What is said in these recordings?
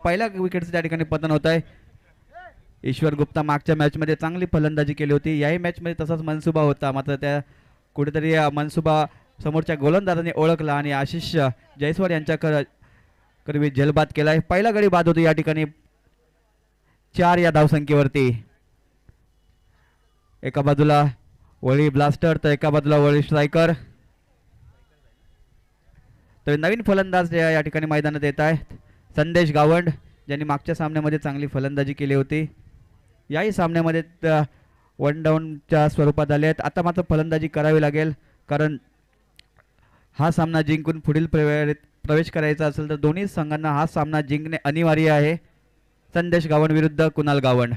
पहिल्या विकेटचं त्या ठिकाणी पतन होत आहे. ईश्वर गुप्ता मागच्या मॅचमध्ये चांगली फलंदाजी केली होती. याही मॅचमध्ये तसाच मनसुबा होता, मात्र त्या कुठेतरी मनसुबा समोरच्या गोलंदाजाने ओळखला आणि आशिष जयस्वाल यांच्या करवी झेलबाद केलाय. पहिला गडी बाद होतो या ठिकाणी 4 या धावसंख्येवरती. एका बाजूला वळी ब्लास्टर तर एका बाजूला वळी स्ट्रायकर. तर नवीन फलंदाज या ठिकाणी मैदानात येत आहेत. संदेश गावंड ज्यांनी मागच्या सामन्यामध्ये चांगली फलंदाजी केली होती. याही सामन्यामध्ये वन डाऊनच्या स्वरूपात आले आहेत. आता मात्र फलंदाजी करावी लागेल, कारण हा सामना जिंकून पुढील प्रवेश करायचा असेल तर दोन्ही संघांना हा सामना जिंकणे अनिवार्य आहे. संदेश गावंड विरुद्ध कुणाल गावंड.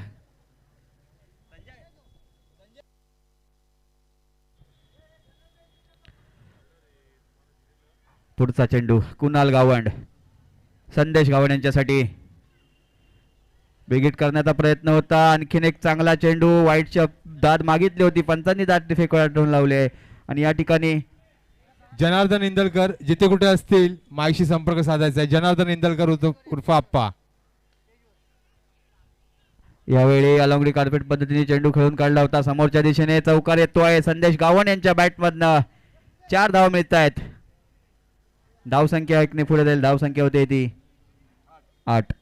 पुढचा चेंडू कुणाल गावंड संदेश गावंड यांच्यासाठी. बिगिट करण्याचा प्रयत्न होता. आणखीन एक चांगला चेंडू. वाईटची दाद मागितली होती, पंचांनी दाद फेकून लावले आणि या ठिकाणी जनार्दन इंदलकर जिथे कुठे असतील माईशी संपर्क साधायचा आहे. जनार्दन इंदलकर उर्फ आप्पा. यावेळी अलंगडी कार्पेट पद्धतीने चेंडू खेळून काढला होता. समोरच्या दिशेने चौकार येतोय. संदेश गावंड यांच्या बॅटमधनं 4 धाव मिळत आहेत. धावसंख्या 1 ने पुढे जाईल. धावसंख्या होते ती 8.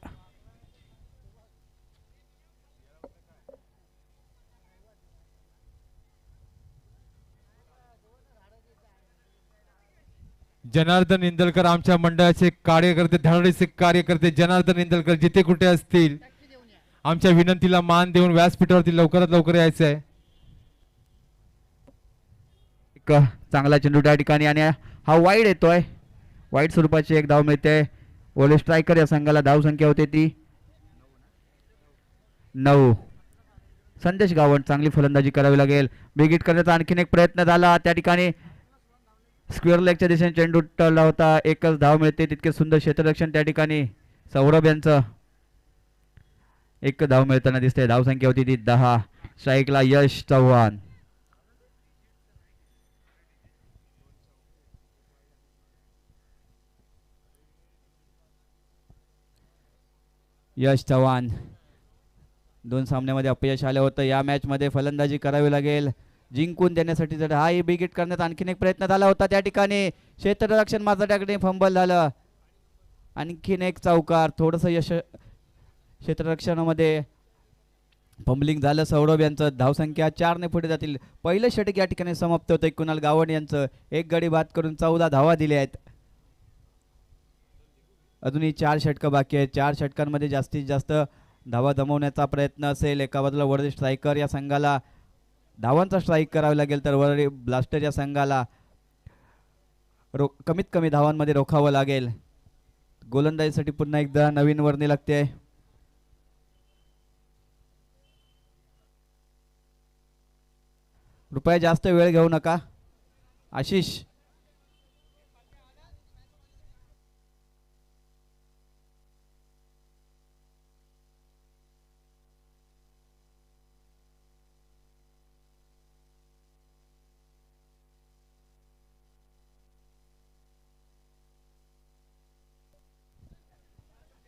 जनार्दन इंदलकर आमच्या मंडळाचे कार्यकर्ते, धडाडीचे कार्यकर्ते जनार्दन इंदलकर जिथे कुठे असतील आमच्या विनंतीला मान देऊन व्यासपीठावरती लवकरात लवकर यायचं आहे. एक चांगला चेंडू त्या ठिकाणी आणि हा वाईड येतोय. वाईट स्वरूपाची एक धाव मिळते. ओले स्ट्रायकर या संघाला धावसंख्या होते ती 9. संदेश गावंड चांगली फलंदाजी करावी लागेल. बिगिट करण्याचा आणखीन एक प्रयत्न झाला. त्या ठिकाणी स्क्वेअर लेगच्या दिशेने चेंडू टळला होता. एकच धाव मिळते. तितके सुंदर क्षेत्ररक्षण त्या ठिकाणी सौरभ यांचं. 1 धाव मिळताना दिसते. धावसंख्या होती ती 10. स्ट्राईकला यश चव्हाण. यश चव्हाण 2 सामन्यामध्ये अपयश आलं होतं. या मॅच मध्ये फलंदाजी करावी लागेल जिंकून देण्यासाठी. जर हाही बिगिट करण्यात आणखीन एक प्रयत्न झाला होता. त्या ठिकाणी क्षेत्ररक्षण मात्र त्याकडे फंबल झालं. आणखीन एक चौकार. थोडंसं यश क्षेत्ररक्षणामध्ये फंबलिंग झालं सौरभ यांचं. धावसंख्या 4 ने पुढे जातील. पहिलं षटक या ठिकाणी समाप्त होतं. कुणाल गावंड यांचं 1 गडी बाद करून 14 धावा दिल्या आहेत. अजूनही 4 षटकं बाकी आहेत. 4 षटकांमध्ये जास्तीत जास्त धावा जमवण्याचा प्रयत्न असेल. एका बाजूला वरळी स्ट्रायकर या संघाला धावांचा स्ट्राईक करावा लागेल, तर वरळी ब्लास्टर या संघाला कमीत कमी धावांमध्ये रोखावं लागेल. गोलंदाजीसाठी पुन्हा एकदा नवीन वर्णी लागते. कृपया जास्त वेळ घेऊ नका. आशिष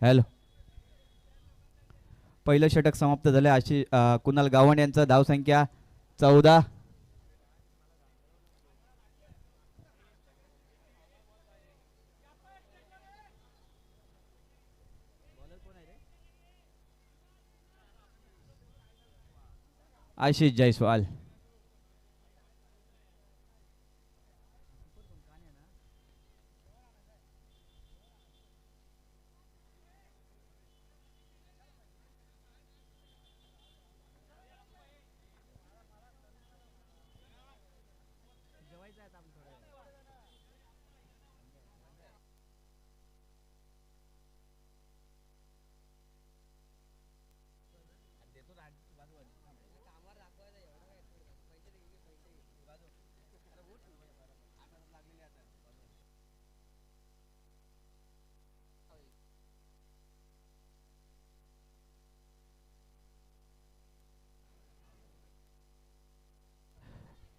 हॅलो. पहिलं षटक समाप्त झाले. कुणाल गावंड यांचं. धावसंख्या 14. आशिष जयस्वाल.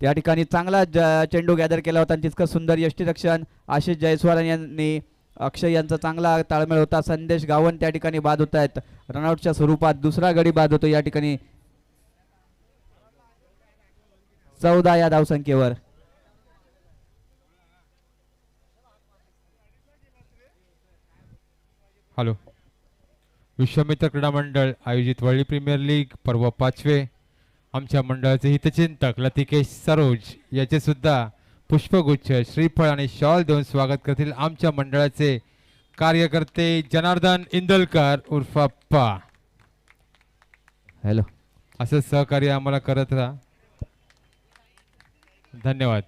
त्या ठिकाणी चांगला चेंडू गॅदर केला होता आणि तितकं सुंदर यष्टीरक्षण आशिष जयस्वाल यांनी अक्षय यांचा चांगला ताळमेळ होता. संदेश गावंड त्या ठिकाणी बाद होत आहेत. रनआउटच्या स्वरूपात दुसरा गडी बाद होतो या ठिकाणी 14 या धावसंख्येवर. हॅलो. विश्वामित्र क्रीडा मंडळ आयोजित वर्ल्ड प्रीमियर लीग पर्व 5वे. आमच्या मंडळाचे हितचिंतक लतिकेश सरोज याचे सुद्धा पुष्पगुच्छ, श्रीफळ आणि शॉल देऊन स्वागत करतील आमच्या मंडळाचे कार्यकर्ते जनार्दन इंदलकर उर्फ अप्पा. हॅलो. असं सहकार्य आम्हाला करत राहा. धन्यवाद.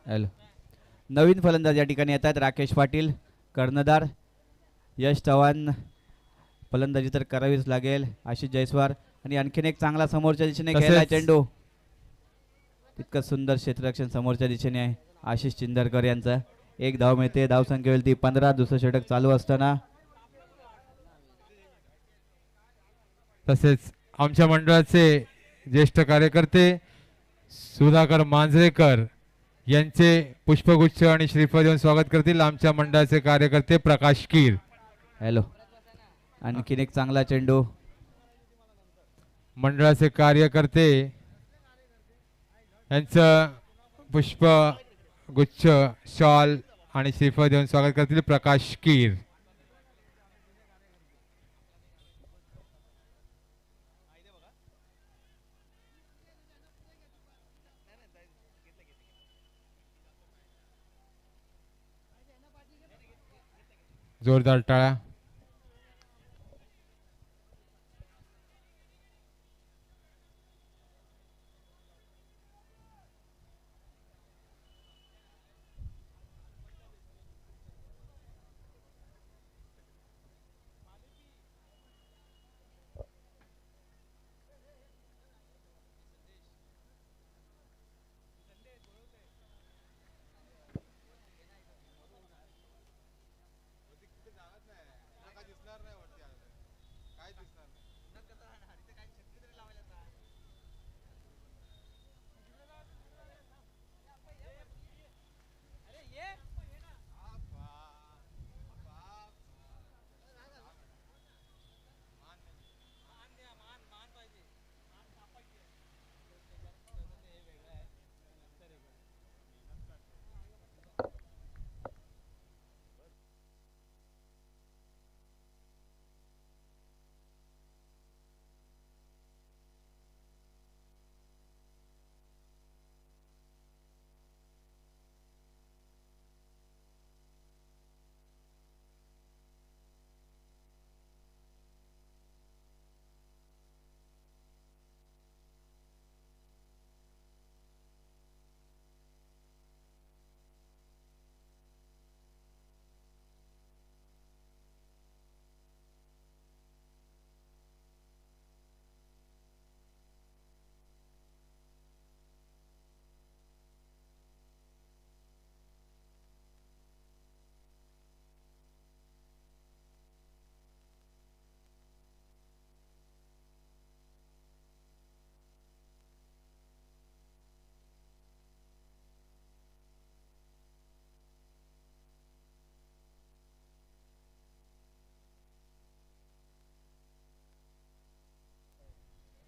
हॅलो. नवीन फलंदाज या ठिकाणी येत आहेत. राकेश पाटील, कर्णधार यश चव्हाण. फलंदाजी तर करावीच लागेल. आशिष जयस्वार आणि आणखीन एक चांगला समोरच्या दिशेने तसेच- गेला चेंडू. तितकं सुंदर क्षेत्ररक्षण समोरच्या दिशेने आहे आशिष चिंदरकर यांचा. एक धाव मिळते. धावसंख्येवरती 15. दुसरं षटक चालू असताना तसेच आमच्या मंडळाचे ज्येष्ठ कार्यकर्ते सुधाकर मांजरेकर यांचे पुष्पगुच्छ आणि श्रीफळ देऊन स्वागत करतील आमच्या मंडळाचे कार्यकर्ते प्रकाश कीर. हॅलो. आणखीन एक चांगला चेंडू. मंडळाचे कार्यकर्ते यांचं पुष्पगुच्छ, शॉल आणि श्रीफळ देऊन स्वागत करतील प्रकाश कीर. जोरदार टाळ्या.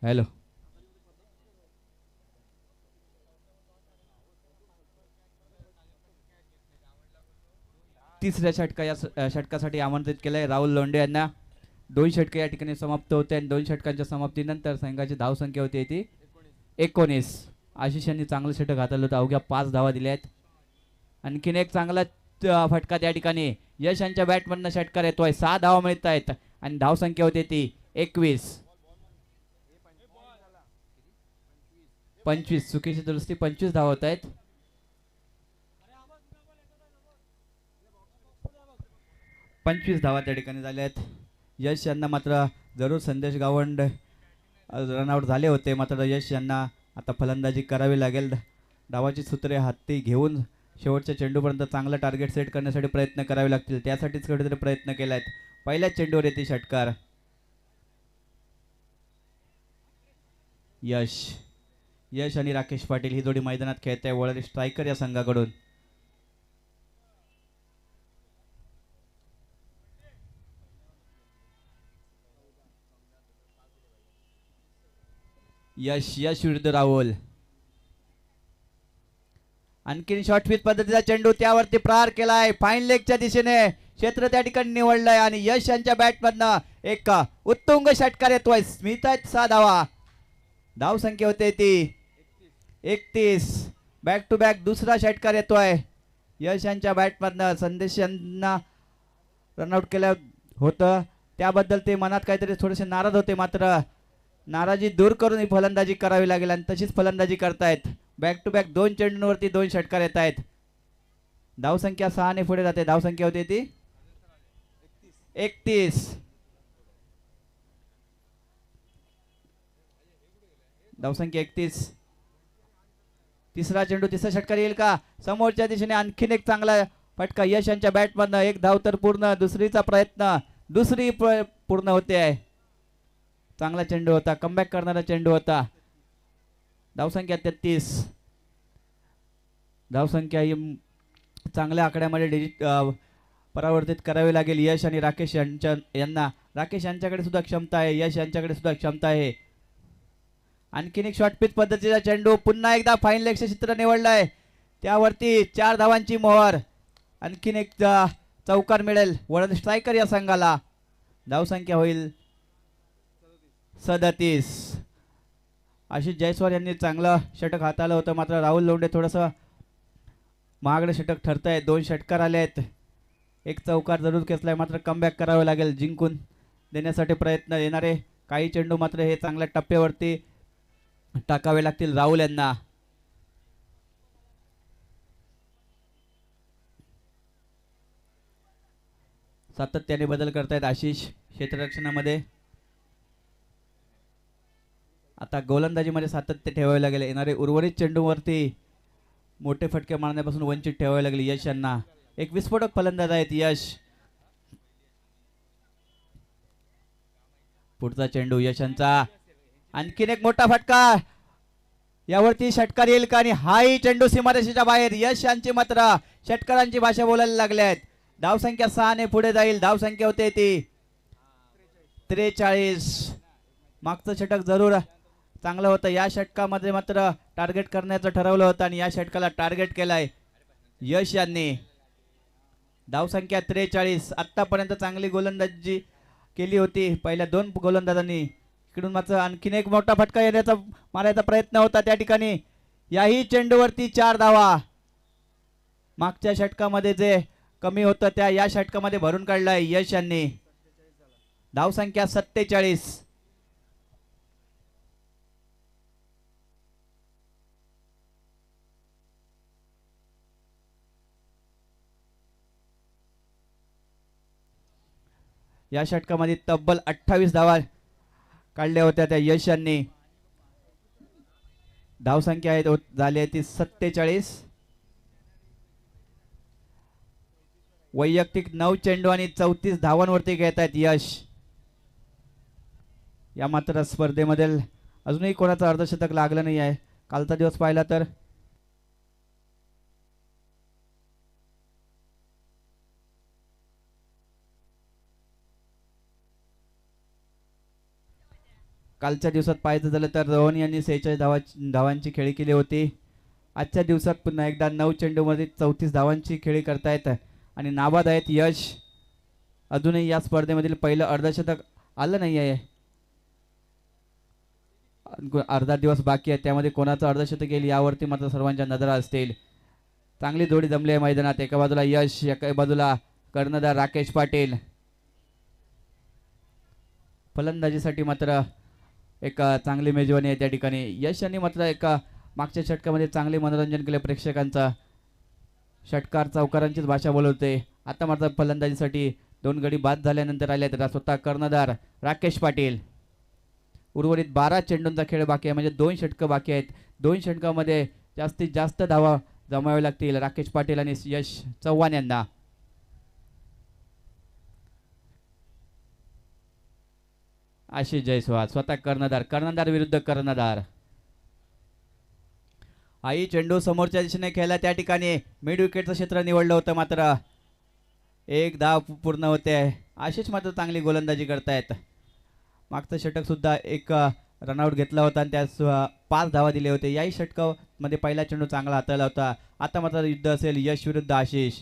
हॅलो. तिसऱ्या षटकासाठी आमंत्रित केलंय राहुल लोंढे यांना. 2 षटके या ठिकाणी समाप्त होते आणि 2 षटकांच्या समाप्तीनंतर संघाची धावसंख्या होती ती 19. आशिष यांनी चांगलं षटक हाताळलं होतं. अवघ्या 5 धावा दिल्या आहेत. आणखीन एक चांगला फटका त्या ठिकाणी यश यांच्या बॅटमधनं षटकार येतोय. 6 धावा मिळत आहेत आणि धावसंख्या होती ती 21. 25 चुकीची दुरुस्ती. 25 धावा होत आहेत. पंचवीस धावा त्या ठिकाणी झाल्या आहेत. यश यांना मात्र जरूर संदेश गावंड रनआउट झाले होते, मात्र यश यांना आता फलंदाजी करावी लागेल. डावाची सूत्रे हाती घेऊन शेवटच्या चेंडूपर्यंत चांगला टार्गेट सेट करण्यासाठी प्रयत्न करावे लागतील. त्यासाठीच कुठेतरी प्रयत्न केलायत. पहिल्याच चेंडूवर येते षटकार. यश आणि राकेश पाटील ही जोडी मैदानात खेळत आहे. वळरी स्ट्रायकर या संघाकडून. यश विरुद्ध राहुल. आणखीन शॉर्टपिच पद्धतीचा चेंडू त्यावरती प्रहार केलाय. फाईन लेगच्या दिशेने क्षेत्र त्या ठिकाणी निवडलंय आणि यश यांच्या बॅटमधनं एक उत्तुंग षटकार येतोय. स्मित आहेत 6 धावा. धाव संख्या होते ती 31. बॅक टू बॅक दुसरा षटकार येतोय यश यांच्या बॅटमधनं. संदेश यांना रनआउट केलं होतं त्याबद्दल ते मनात काहीतरी थोडेसे नाराज होते, मात्र नाराजी दूर करून ही फलंदाजी करावी लागेल आणि तशीच फलंदाजी करतायत. बॅक टू बॅक 2 चेंडूंवरती 2 षटकार येत आहेत. धावसंख्या 6 ने पुढे जाते. धावसंख्या होती ती 31. धावसंख्या 31. तिसरा चेंडू तिसरा षटकार येईल का? समोरच्या दिशेने आणखीन एक चांगला फटका यश यांच्या बॅटमधनं. एक धाव तर पूर्ण. दुसरीचा प्रयत्न पूर्ण होते आहे. चांगला चेंडू होता. कमबॅक करणारा चेंडू होता. धावसंख्या 33. धावसंख्या ही चांगल्या आकड्यामध्ये डिजिट परावर्तित करावी लागेल यश आणि राकेश यांना. राकेश यांच्याकडे सुद्धा क्षमता आहे. यश यांच्याकडे सुद्धा क्षमता आहे. आणखीन एक शॉर्टपिच पद्धतीचा चेंडू. पुन्हा एकदा फाईन लेगचे चित्र निवडलंय. त्यावरती 4 धावांची मोहर. आणखीन एक चौकार मिळेल वळण स्ट्रायकर या संघाला. धावसंख्या होईल 37. आशिष जयस्वाल यांनी चांगलं षटक हाताळलं होतं, मात्र राहुल लोंढे थोडंसं महागडं षटक ठरतंय. 2 षटकार आले आहेत. एक चौकार जरूर खेचलाय, मात्र कमबॅक करावं लागेल. जिंकून देण्यासाठी प्रयत्न. येणारे काही चेंडू मात्र हे चांगल्या टप्प्यावरती टाकावे लागतील राहुल यांना. सातत्याने बदल करतायत आशिष क्षेत्ररक्षणामध्ये. आता गोलंदाजीमध्ये सातत्य ठेवावे लागेल. येणारे उर्वरित चेंडूवरती मोठे फटके मारण्यापासून वंचित ठेवावे लागेल यश यांना. एक विस्फोटक फलंदाज आहेत यश. पुढचा चेंडू यशांचा. आणखीन एक मोठा फटका. यावरती षटकार येईल का? आणि हाही चेंडू सीमारेषेच्या बाहेर. यश यांची मात्र षटकारांची भाषा बोलायला लागले आहेत. धावसंख्या 6 ने पुढे जाईल. धावसंख्या होते ती 43. मागचं षटक जरूर चांगलं होतं. या षटकामध्ये मात्र टार्गेट करण्याचं ठरवलं होतं आणि या षटकाला टार्गेट केलाय यश यांनी. धावसंख्या 43. आतापर्यंत चांगली गोलंदाजी केली होती पहिल्या 2 गोलंदाजांनी. इकडून मात्र आणखीन एक मोठा फटका येण्याचा मारायचा प्रयत्न होता त्या ठिकाणी. याही चेंडूवरती 4 धावा. मागच्या षटकामध्ये जे कमी होतं त्या या षटकामध्ये भरून काढलाय यश यांनी. धावसंख्या 47. या षटकामध्ये तब्बल 28 धावा काढल्या होत्या त्या यश यांनी. धावसंख्या आहे झाली आहे ती 47. वैयक्तिक 9 चेंडू आणि 34 धावांवरती घेत आहेत यश. या मात्र स्पर्धेमध्ये अजूनही कोणाचं अर्धशतक लागलं नाही आहे. कालचा दिवस पाहिला तर कालच्या दिवसात पाहायचं झालं तर रोहन यांनी 46 धावांची खेळी केली होती. आजच्या दिवसात पुन्हा एकदा 9 चेंडूमध्ये 34 धावांची खेळी करतायत आणि नाबाद आहेत यश. अजूनही या स्पर्धेमधील पहिलं अर्धशतक आलं नाही आहे. अर्धा दिवस बाकी आहे, त्यामध्ये कोणाचं अर्धशतक येईल यावरती मात्र सर्वांच्या नजरा असतील. चांगली जोडी जमली आहे मैदानात. एका बाजूला यश, एका बाजूला कर्णधार राकेश पाटील. फलंदाजीसाठी मात्र एक चांगली मेजवानी आहे त्या ठिकाणी. यश यांनी मात्र एका मागच्या षटकामध्ये चांगले मनोरंजन केले प्रेक्षकांचा. षटकार चौकारांचीच भाषा बोलवते. आता मात्र फलंदाजीसाठी 2 गडी बाद झाल्यानंतर आले तर स्वतः कर्णधार राकेश पाटील. उर्वरित 12 चेंडूंचा खेळ बाकी आहे, म्हणजे 2 षटकं बाकी आहेत. 2 षटकामध्ये जास्तीत जास्त धावा जमावे लागतील राकेश पाटील आणि यश चव्हाण यांना. आशिष जयस्वाल स्वतः कर्णधार विरुद्ध कर्णधार. आई चेंडू समोरच्या दिशेने खेळला, त्या ठिकाणी मिड विकेटचं क्षेत्र निवडलं होतं, मात्र एक धाव पूर्ण होते. आशिष मात्र चांगली गोलंदाजी करतायत. मागचं षटक सुद्धा एक रनआउट घेतला होता आणि त्यास 5 धावा दिले होते. याही षटकामध्ये पहिला चेंडू चांगला हाताळला होता. आता मात्र युद्ध असेल यश विरुद्ध आशिष.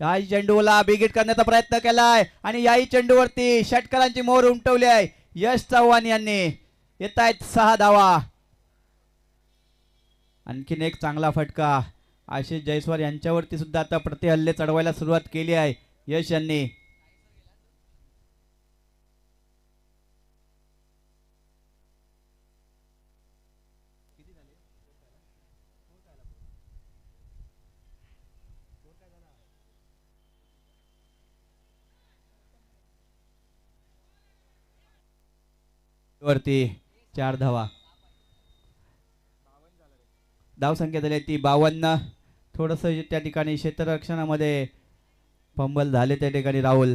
याही चेंडूला बिगिट करण्याचा प्रयत्न केलाय आणि याही चेंडूवरती षटकारांची मोहर उमटवली आहे यश चव्हाण यांनी. येत आहेत 6 धावा. आणखीन एक चांगला फटका आशिष जयस्वाल यांच्यावरती सुद्धा आता प्रतिहल्ले चढवायला सुरुवात केली आहे यश यांनी. वरती 4 धावा. धावसंख्या झाली ती 52. थोडस त्या ठिकाणी क्षेत्ररक्षणामध्ये फंबल झाले त्या ठिकाणी राहुल.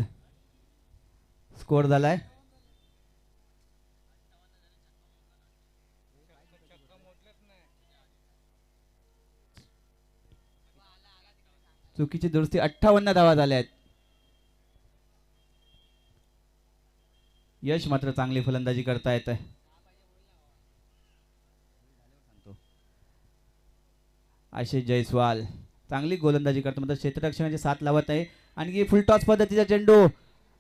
स्कोर झालाय चुकीची दुरुस्ती. 58 धावा झाल्या आहेत. यश मात्र चांगली फलंदाजी करतायत. आशिष जयस्वाल चांगली गोलंदाजी करतो, मात्र क्षेत्ररक्षणाची साथ लावत आहे. आणखी फुलटॉस पद्धतीचा चेंडू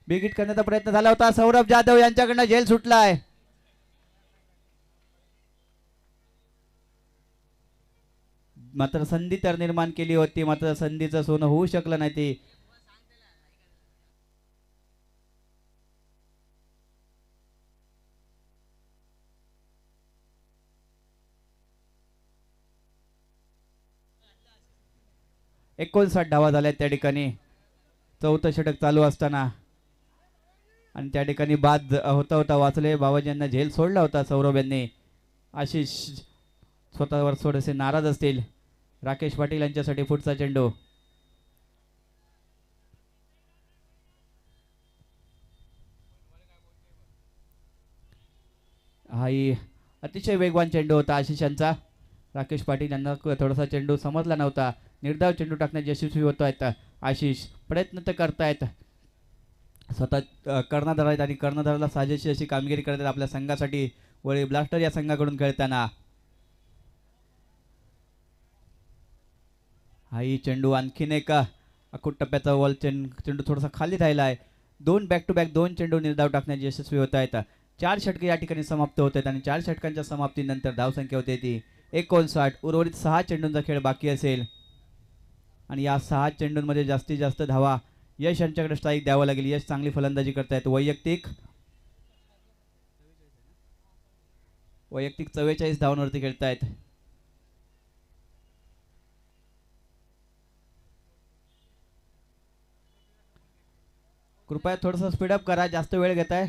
बिगिट करण्याचा प्रयत्न झाला होता. सौरभ जाधव यांच्याकडनं झेल सुटलाय. मात्र संधी तर निर्माण केली होती, मात्र संधीचं सोनं होऊ शकलं नाही. ती एकोणसाठ धावा झाल्या त्या ठिकाणी. चौथं षटक चालू असताना आणि त्या ठिकाणी बाद होता वाचले बाबाजी यांना झेल सोडला होता सौरभ यांनी. आशिष स्वतःवर थोडेसे नाराज असतील. राकेश पाटील यांच्यासाठी पुढचा चेंडू. हाही अतिशय वेगवान चेंडू होता आशिष यांचा. राकेश पाटील यांना थोडासा चेंडू समजला नव्हता. निर्धाव चेंडू टाकण्यात यशस्वी होत आहेत आशिष. प्रयत्न तर करतायत, स्वतः कर्णधार आहेत आणि कर्णधाराला साजेशी अशी कामगिरी करतात आपल्या संघासाठी. वळी ब्लास्टर या संघाकडून खेळताना हाही चेंडू आणखीन एक अकुट टप्प्याचा वॉल चेंडू थोडासा खाली राहिला आहे. 2 बॅक टू बॅक 2 चेंडू निर्धाव टाकण्यात यशस्वी होत आहेत. 4 षटके या ठिकाणी समाप्त होत आहेत आणि 4 षटकांच्या समाप्तीनंतर धावसंख्या होते ती 59. उर्वरित 6 चेंडूंचा खेळ बाकी असेल आणि या 6 चेंडूंमध्ये जास्तीत जास्त धावा यश यांच्याकडे स्ट्राईक द्यावा लागेल. यश चांगली फलंदाजी करतायत. वैयक्तिक 44 धावांवरती खेळतायत. कृपया थोडंसं स्पीडअप करा, जास्त वेळ घेताय.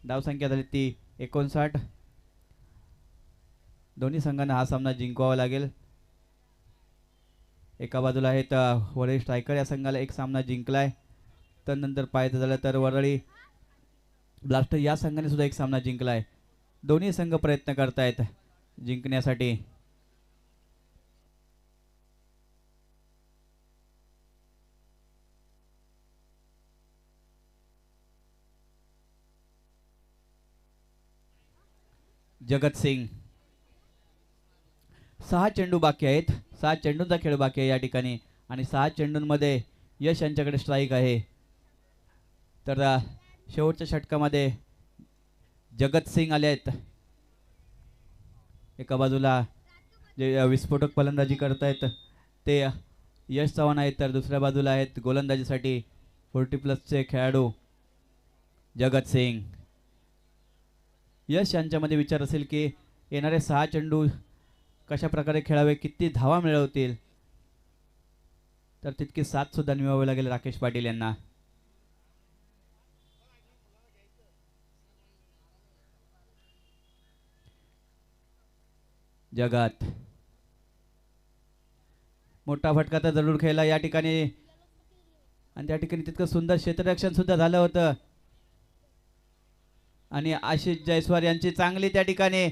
धावसंख्या झाली ती 59. दोन्ही संघांना हा सामना जिंकवावा लागेल. एका बाजूला आहेत वरळी स्ट्रायकर या संघाला एक सामना जिंकलाय. त्यानंतर पाहायचं झालं तर वरळी ब्लास्टर या संघाने सुद्धा एक सामना जिंकलाय. दोन्ही संघ प्रयत्न करतायत जिंकण्यासाठी. जगत सिंग 6 चेंडू बाकी आहेत. 6 चेंडूंचा खेळ बाकी आहे या ठिकाणी आणि 6 चेंडूंमध्ये यश यांच्याकडे स्ट्राईक आहे. तर शेवटच्या षटकामध्ये जगत सिंग आले आहेत. एका बाजूला जे विस्फोटक फलंदाजी करतायत ते यश चव्हाण आहेत, तर दुसऱ्या बाजूला आहेत गोलंदाजीसाठी 40+ खेळाडू जगत सिंग. यश यांच्यामध्ये विचार असेल की येणारे 6 चेंडू कशा प्रकारे खेळावे, किती धावा मिळवतील, तर तितकी साथ सुद्धा निभावावी लागेल राकेश पाटील यांना. जगात मोठा फटका तर जरूर खेळला या ठिकाणी आणि त्या ठिकाणी तितकं सुंदर क्षेत्ररक्षण सुद्धा झालं होतं आणि आशिष जयस्वाल यांची चांगली त्या ठिकाणी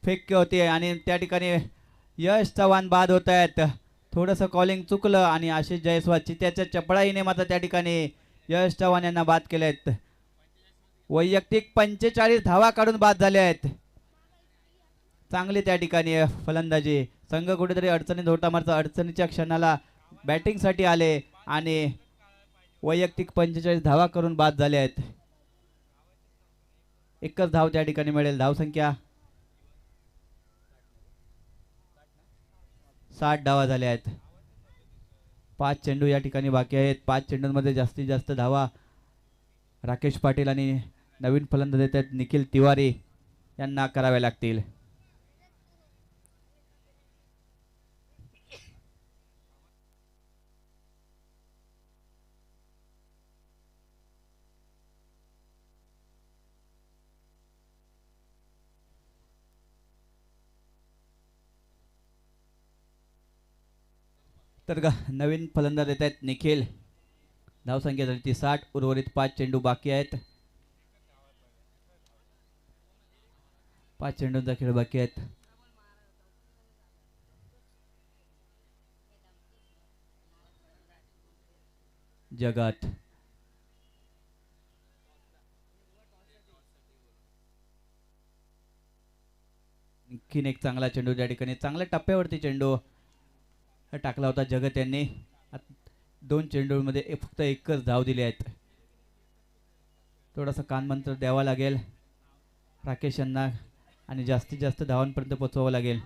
फेक होती आणि त्या ठिकाणी यश चव्हाण बाद होत आहेत. थोडंसं कॉलिंग चुकलं आणि आशिष जयस्वाल चित्याच्या चपळाईने मात्र त्या ठिकाणी यश चव्हाण यांना बाद केले आहेत. वैयक्तिक 45 धावा काढून बाद झाले आहेत. चांगली त्या ठिकाणी फलंदाजी. संघ कुठेतरी अडचणीत होता मात्र अडचणीच्या क्षणाला बॅटिंगसाठी आले आणि वैयक्तिक 45 धावा करून बाद झाले आहेत. एकच धाव त्या ठिकाणी मिळेल. धावसंख्या 60 धावा झाल्या आहेत. 5 चेंडू या ठिकाणी बाकी आहेत. 5 चेंडूंमध्ये जास्तीत जास्त धावा राकेश पाटील आणि नवीन फलंदाज येत आहेत निखिल तिवारी यांना कराव्या लागतील. तर नवीन फलंदाज येत आहेत निखिल. धावसंख्या झाली ती 60. उर्वरित 5 चेंडू बाकी आहेत. 5 चेंडूंचा खेळ बाकी आहेत. जगात आणखीन एक चांगला चेंडू त्या ठिकाणी चांगल्या टप्प्यावरती चेंडू टाकला होता जगत यांनी. 2 चेंडूमध्ये फक्त एकच धाव दिली आहेत. थोडासा कानमंत्र द्यावा लागेल राकेश यांना आणि जास्तीत जास्त धावांपर्यंत पोहोचवावं लागेल.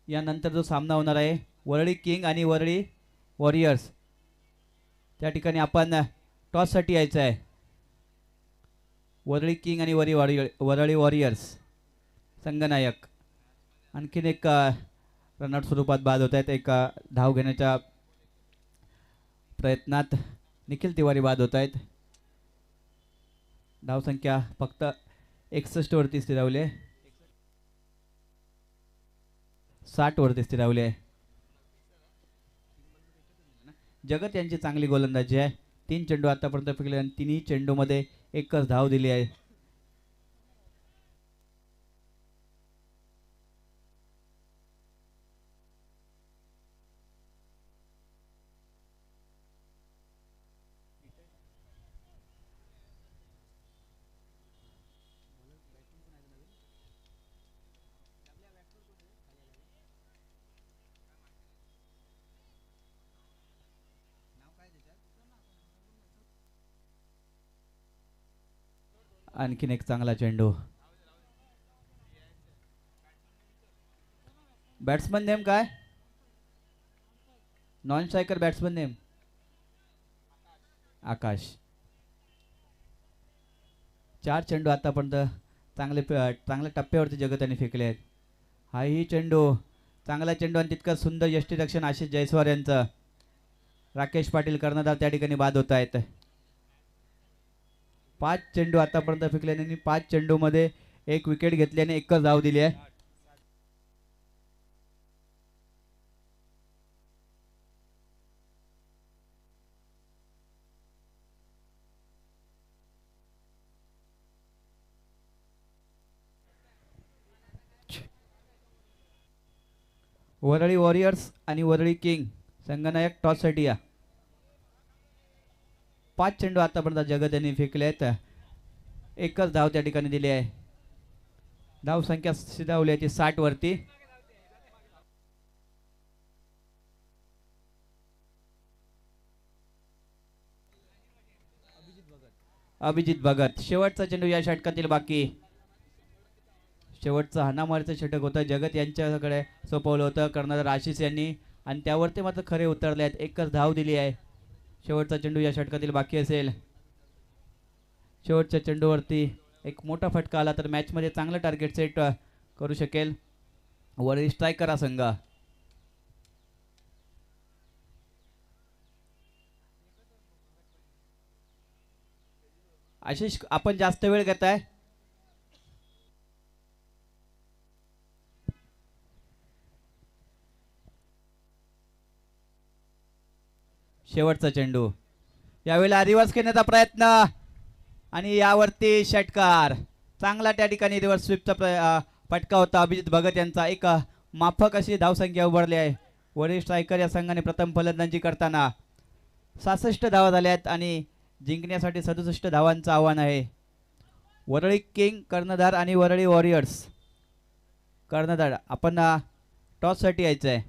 यानंतर जो सामना होणार आहे वरळी किंग आणि वरळी वॉरियर्स त्या ठिकाणी आपण टॉससाठी यायचं आहे. वरळी किंग आणि वरळी वॉरियर्स संगनायक आणखीन एक रनआउट स्वरूपात बाद होत आहेत. एक धाव घेण्याच्या प्रयत्नात निखिल तिवारी बाद होत आहेत. धावसंख्या फक्त 61 वरती स्थिरावली आहे. 60 वरती स्थिरावली आहे. जगत यांची चांगली गोलंदाजी आहे. 3 चेंडू आतापर्यंत फेकले आणि 3ही चेंडूमध्ये एकच धाव दिली आहे. आणखीन एक चांगला चेंडू. बॅट्समन नेम काय? नॉन स्ट्रायकर बॅट्समन नेम आकाश. 4 चेंडू आतापर्यंत चांगल्या टप्प्यावरती जगत यांनी फेकले आहेत. हाही चेंडू चांगला चेंडू आणि तितकं सुंदर यष्टीरक्षण आशिष जयस्वाल यांचं. राकेश पाटील कर्णधार त्या ठिकाणी बाद होत आहेत. 5 चेंडू आतापर्यंत फेकल्याने आणि 5 चेंडूमध्ये एक विकेट घेतल्याने एकच धाव दिली आहे. वरळी वॉरियर्स आणि वरळी किंग संगनायक टॉससाठी या. 5 चेंडू आतापर्यंत जगत यांनी फेकले आहेत. एकच धाव त्या ठिकाणी दिली आहे. धाव संख्या सिधावली आहे ती 60 वरती. अभिजित भगत शेवटचा चेंडू या षटकातील बाकी. शेवटचं हाणामारीचं षटक होतं जगत यांच्याकडे सोपवलं होतं कर्णधार आशिष यांनी आणि त्यावरती मात्र खरे उतरले आहेत. एकच धाव दिली आहे. शेवटचा चेंडू या षटकातील बाकी असेल. शेवटच्या चेंडूवरती एक मोठा फटका आला तर मॅचमध्ये चांगलं टार्गेट सेट करू शकेल वरळी स्ट्रायकर हा संघ. आशिष आपण जास्त वेळ घेताय. शेवटचा चेंडू, यावेळेला रिव्हर्स खेळण्याचा प्रयत्न आणि यावरती षटकार. चांगला त्या ठिकाणी रिव्हर्स स्वीपचा फटका होता अभिजित भगत यांचा. एक माफक अशी धावसंख्या उभारली आहे. वरील स्ट्रायकर या संघाने प्रथम फलंदाजी करताना 66 धावा झाल्या आहेत आणि जिंकण्यासाठी 67 धावांचं आव्हान आहे. वरळी किंग कर्णधार आणि वरळी वॉरियर्स. कर्णधार आपण टॉससाठी यायचं आहे.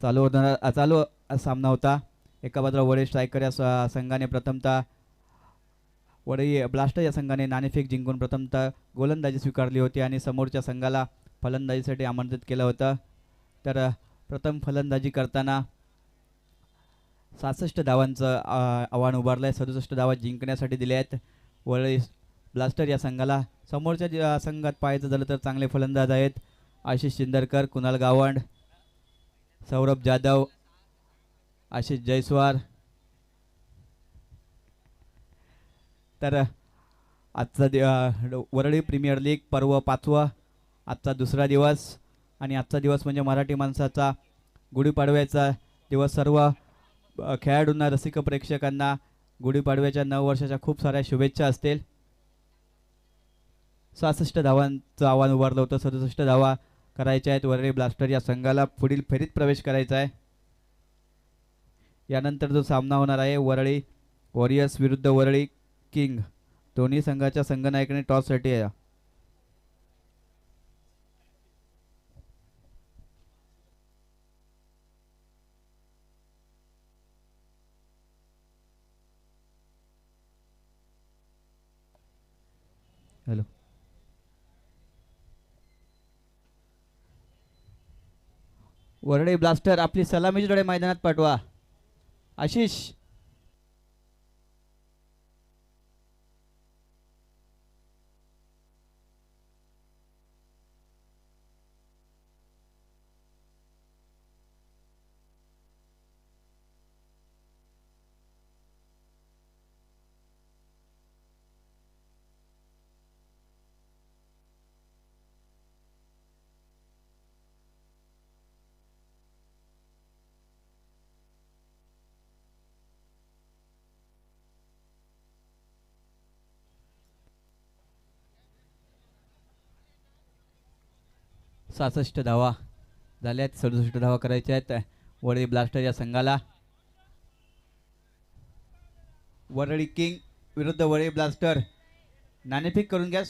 चालू सामना होता. एका बाजूला वरळी स्ट्रायकर या संघाने प्रथमतः वरळी ब्लास्टर या संघाने नाणेफेक जिंकून प्रथमतः गोलंदाजी स्वीकारली होती आणि समोरच्या संघाला फलंदाजीसाठी आमंत्रित केलं होतं. तर प्रथम फलंदाजी करताना 66 धावांचं आव्हान उभारलं आहे. 67 धावा जिंकण्यासाठी दिल्या आहेत वरळी ब्लास्टर या संघाला. समोरच्या संघात पाहायचं झालं तर चांगले फलंदाज आहेत. आशिष चिंदरकर, कुणाल गावंड, सौरभ जाधव, आशिष जयस्वाल. तर आजचा वरळी प्रीमियर लीग पर्व 5वा, आजचा दुसरा दिवस आणि आजचा दिवस म्हणजे मराठी माणसाचा गुढीपाडव्याचा दिवस. सर्व खेळाडूंना, रसिक प्रेक्षकांना गुढीपाडव्याच्या नववर्षाच्या खूप साऱ्या शुभेच्छा असतील. 66 धावांचं आव्हान उभारलं होतं. 67 धावा करायच्या आहेत वरळी ब्लास्टर या संघाला. पुढील फेरीत प्रवेश करायचा आहे. यानंतर जो सामना होणार आहे वरळी वॉरियर्स विरुद्ध वरळी किंग. दोन्ही संघाच्या संघनायकाने टॉससाठी आहे. हॅलो, वरळी ब्लास्टर आपली सलामीची जोडे मैदानात पाठवा. आशिष, सहासष्ट धावा झाल्या आहेत. 67 धावा करायच्या आहेत वरळी ब्लास्टर या संघाला. वरळी किंग विरुद्ध वरळी ब्लास्टर. नाणेफेक करून घ्या.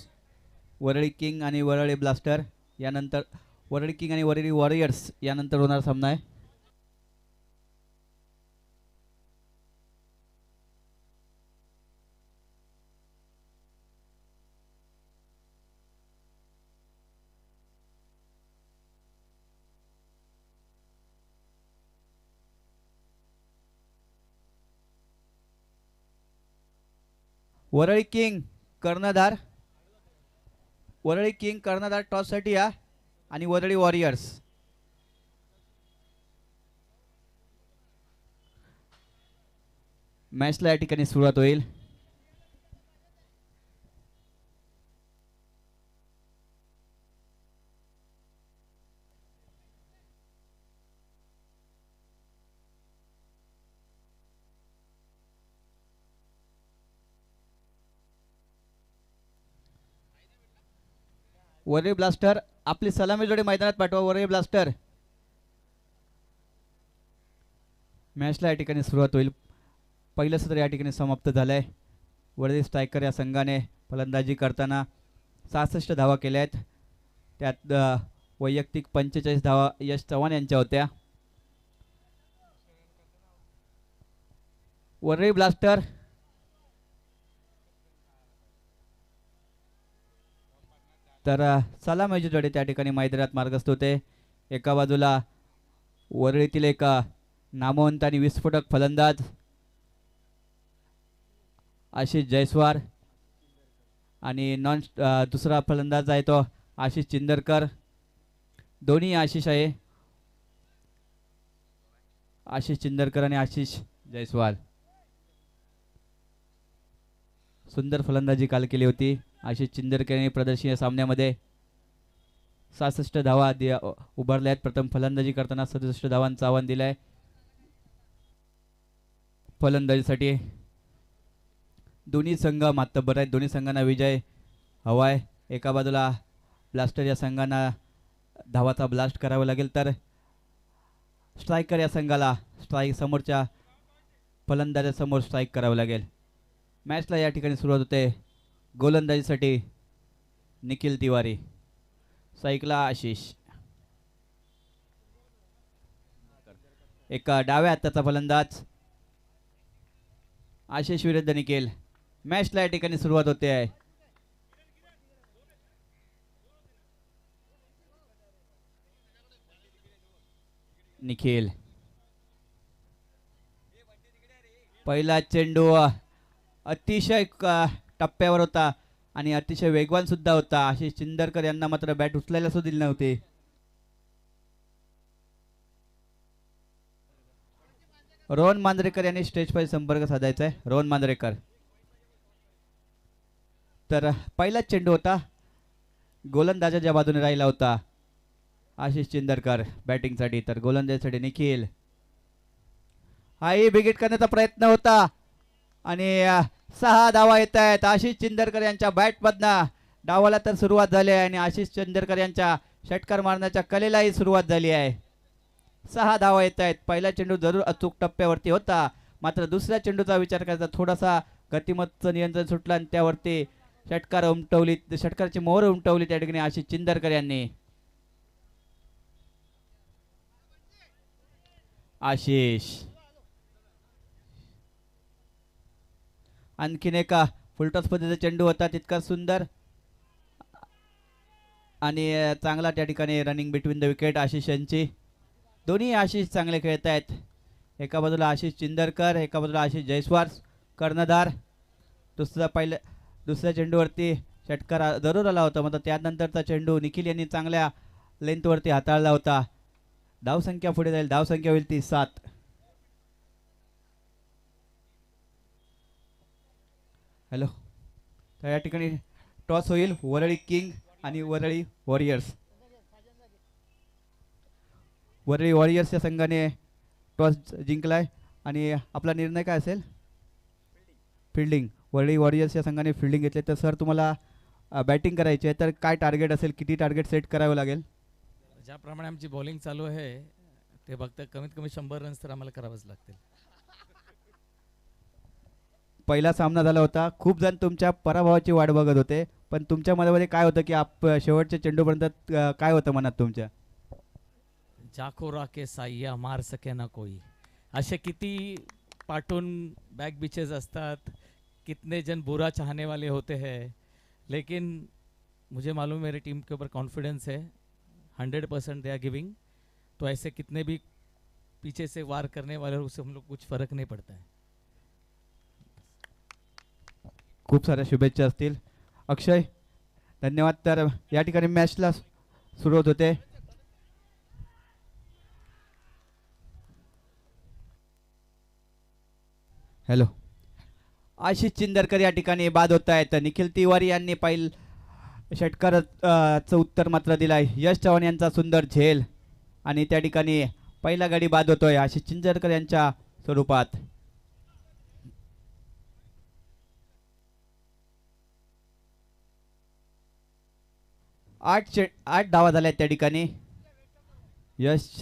वरळी किंग आणि वरळी ब्लास्टर, यानंतर वरळी किंग आणि वरळी वॉरियर्स यानंतर होणार सामना आहे. वरळी किंग कर्णधार, वरळी किंग कर्णधार टॉससाठी या आणि वरळी वॉरियर्स. मॅचला या ठिकाणी सुरुवात होईल. वरळी ब्लास्टर आपली सलामी जोडी मैदानात पाठवा. वरळी ब्लास्टर. मॅचला या ठिकाणी सुरुवात होईल. पहिलं सत्र या ठिकाणी समाप्त झालंय. वरळी स्ट्रायकर या संघाने फलंदाजी करताना 66 धावा केल्या आहेत. त्यात वैयक्तिक 45 धावा यश चव्हाण यांच्या होत्या. वरळी ब्लास्टर तर सलामीची जोडी त्या ठिकाणी मैदानात मार्गस्थ होते. एका बाजूला वरळीतील एक नामवंत आणि विस्फोटक फलंदाज आशिष जयस्वाल आणि दुसरा फलंदाज आहे तो आशिष चिंदरकर. दोन्ही आशिष आहे, आशिष चिंदरकर आणि आशिष जयस्वाल. सुंदर फलंदाजी काल केली होती. आशिष चिंदरकर यांनी प्रदर्शनीय सामन्यामध्ये 66 धावा उभारल्या आहेत. प्रथम फलंदाजी करताना 67 धावांचं आव्हान दिलंय. फलंदाजीसाठी दोन्ही संघ मातब्बर आहेत. दोन्ही संघांना विजय हवाय. एका बाजूला ब्लास्टर या संघांना धावाचा ब्लास्ट करावा लागेल, तर स्ट्रायकर या संघाला स्ट्राईक समोरच्या फलंदाजासमोर स्ट्राईक करावं लागेल. मॅचला या ठिकाणी सुरुवात होते. गोलंदाजीसाठी निखिल तिवारी, स्ट्राईकला आशिष. एका डाव्या हाताचा फलंदाज आशिष विरुद्ध निखिल. मॅचला या ठिकाणी सुरुवात होते आहे. निखिल, पहिला चेंडू अतिशय टप्प्यावर होता आणि अतिशय वेगवान सुद्धा होता. आशिष चिंदरकर यांना मात्र बॅट उचलायला सुद्धा दिली नव्हती. रोहन मांजरेकर यांनी स्टेज पाहिजे संपर्क साधायचा आहे. रोहन मांजरेकर, तर पहिला चेंडू होता गोलंदाजाच्या बाजूने राहिला होता आशिष चिंदरकर बॅटिंगसाठी, तर गोलंदाजीसाठी निखिल. हाही बिगिट करण्याचा प्रयत्न होता आणि 6 धावा येत आहेत आशिष चिंदरकर यांच्या बॅटमधनं. डावाला तर सुरुवात झाली आहे आणि आशिष चिंदरकर यांच्या षटकार मारण्याच्या कलेलाही सुरुवात झाली आहे. 6 धावा येत आहेत. पहिला चेंडू जरूर अचूक टप्प्यावरती होता, मात्र दुसऱ्या चेंडूचा विचार करायचा, थोडासा गतिमतचं नियंत्रण सुटलं आणि त्यावरती षटकार उमटवली, षटकारची मोहर उमटवली त्या ठिकाणी आशिष चिंदरकर यांनी. आशिष आणखीन एका फुलटॉस पद्धतीचा चेंडू होता, तितका सुंदर आणि चांगला त्या ठिकाणी running between the wicket Ashish यांची. दोन्ही आशिष चांगले खेळत आहेत. एका बाजूला आशिष चिंदरकर, एका बाजूला आशिष जयस्वाल कर्णधार. दुसऱ्या चेंडूवरती षटकार जरूर आला होता, मात्र त्यानंतरचा चेंडू निखिल यांनी चांगल्या लेंथवरती हाताळला होता. धावसंख्या पुढे जाईल, धावसंख्या होईल ती 7. हॅलो, तर या ठिकाणी टॉस होईल वरळी किंग आणि वरळी वॉरियर्स. वरळी वॉरियर्स या संघाने टॉस जिंकलाय आणि आपला निर्णय काय असेल? फिल्डिंग. वरळी वॉरियर्स या संघाने फिल्डिंग घेतले. तर सर तुम्हाला बॅटिंग करायची आहे, तर काय टार्गेट असेल, किती टार्गेट सेट करावं लागेल? ज्याप्रमाणे आमची बॉलिंग चालू आहे ते फक्त कमीत कमी 100 रन्स तर आम्हाला करावंच लागतील. पहिला सामना झाला होता, खूप जण तुमच्या पराभवाची वाट बघत होते, पण तुमच्या मनामध्ये काय होतं की शेवटच्या चेंडूपर्यंत काय होतं मनात तुमच्या? जाकोरा के साह्या मार सके ना कोई, असे किती पाटून बॅक बिचेस असतात, कितने जन बुरा चाहने वाले होते हैं, लेकिन मुझे मालूम मेरी टीम के ऊपर कॉन्फिडेंस है. 100% दे आर गिविंग. तो ऐसे कितने भी पीछे से वार करने वाले उससे हम लोग कुछ फर्क नहीं पड़ता है. खूप साऱ्या शुभेच्छा असतील. अक्षय धन्यवाद. तर या ठिकाणी मॅचला सुरुवात होते. हॅलो, आशिष चिंदरकर या ठिकाणी बाद होत आहेत. निखिल तिवारी यांनी षटकाराचं उत्तर मात्र दिलाय. यश चव्हाण यांचा सुंदर झेल आणि त्या ठिकाणी पहिला गडी बाद होतोय आशिष चिंदरकर यांच्या स्वरूपात. आठ धावा झाल्या त्या ठिकाणी.